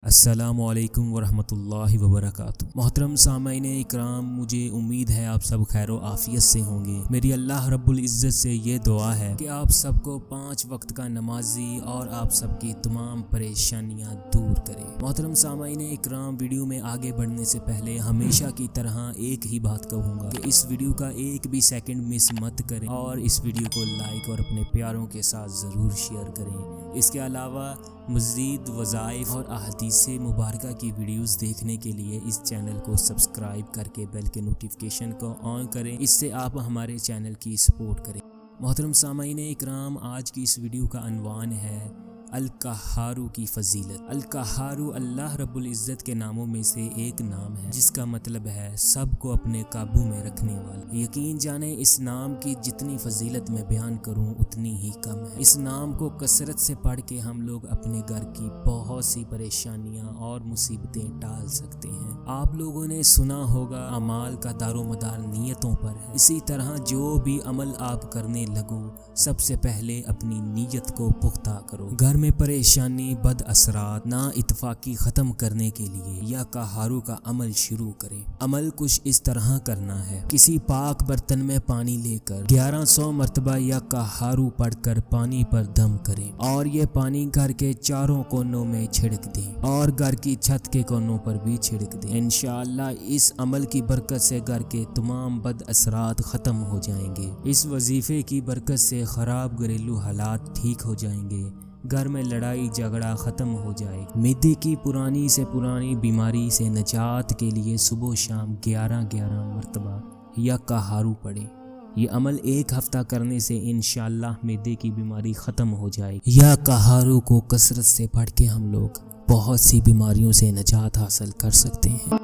السلام علیکم ورحمۃ اللہ وبرکاتہ۔ محترم سامعین اکرام، مجھے امید ہے آپ سب خیر و عافیت سے ہوں گے۔ میری اللہ رب العزت سے یہ دعا ہے کہ آپ سب کو 5 وقت کا نمازی اور آپ سب کی تمام پریشانیاں دور کرے۔ محترم سامعین اکرام، ویڈیو میں آگے بڑھنے سے پہلے ہمیشہ کی طرح ایک ہی بات کہوں گا کہ اس ویڈیو کا ایک بھی سیکنڈ مس مت کریں اور اس ویڈیو کو لائک اور اپنے پیاروں کے ساتھ ضرور شیئر کریں۔ اس کے علاوہ مزید وظائف اور احادیث مبارکہ کی ویڈیوز دیکھنے کے لیے اس چینل کو سبسکرائب کر کے بیل کے نوٹیفیکیشن کو آن کریں، اس سے آپ ہمارے چینل کی سپورٹ کریں۔ محترم سامعین اکرام، آج کی اس ویڈیو کا عنوان ہے القہار کی فضیلت۔ القہار اللہ رب العزت کے ناموں میں سے ایک نام ہے جس کا مطلب ہے سب کو اپنے قابو میں رکھنے والا۔ یقین جانیں اس نام کی جتنی فضیلت میں بیان کروں اتنی ہی کم ہے۔ اس نام کو کثرت سے پڑھ کے ہم لوگ اپنے گھر کی بہت سی پریشانیاں اور مصیبتیں ٹال سکتے ہیں۔ آپ لوگوں نے سنا ہوگا اعمال کا دار و مدار نیتوں پر ہے۔ اسی طرح جو بھی عمل آپ کرنے لگو سب سے پہلے اپنی نیت کو پختہ کرو۔ گھر میں پریشانی، بد اثرات، نا اتفاقی ختم کرنے کے لیے یا قہارو کا عمل شروع کریں۔ عمل کچھ اس طرح کرنا ہے: کسی پاک برتن میں پانی لے کر 1100 مرتبہ یا قہارو پڑھ کر پانی پر دم کریں اور یہ پانی گھر کے چاروں کونوں میں چھڑک دیں اور گھر کی چھت کے کونوں پر بھی چھڑک دیں۔ انشاءاللہ اس عمل کی برکت سے گھر کے تمام بد اثرات ختم ہو جائیں گے۔ اس وظیفے کی برکت سے خراب گھریلو حالات ٹھیک ہو جائیں گے، گھر میں لڑائی جھگڑا ختم ہو جائے گا۔ معدے کی پرانی سے پرانی بیماری سے نجات کے لیے صبح و شام 11 مرتبہ یا قہارو پڑھیں۔ یہ عمل 1 ہفتہ کرنے سے انشاءاللہ معدے کی بیماری ختم ہو جائے گی۔ یا قہارو کو کثرت سے پڑھ کے ہم لوگ بہت سی بیماریوں سے نجات حاصل کر سکتے ہیں۔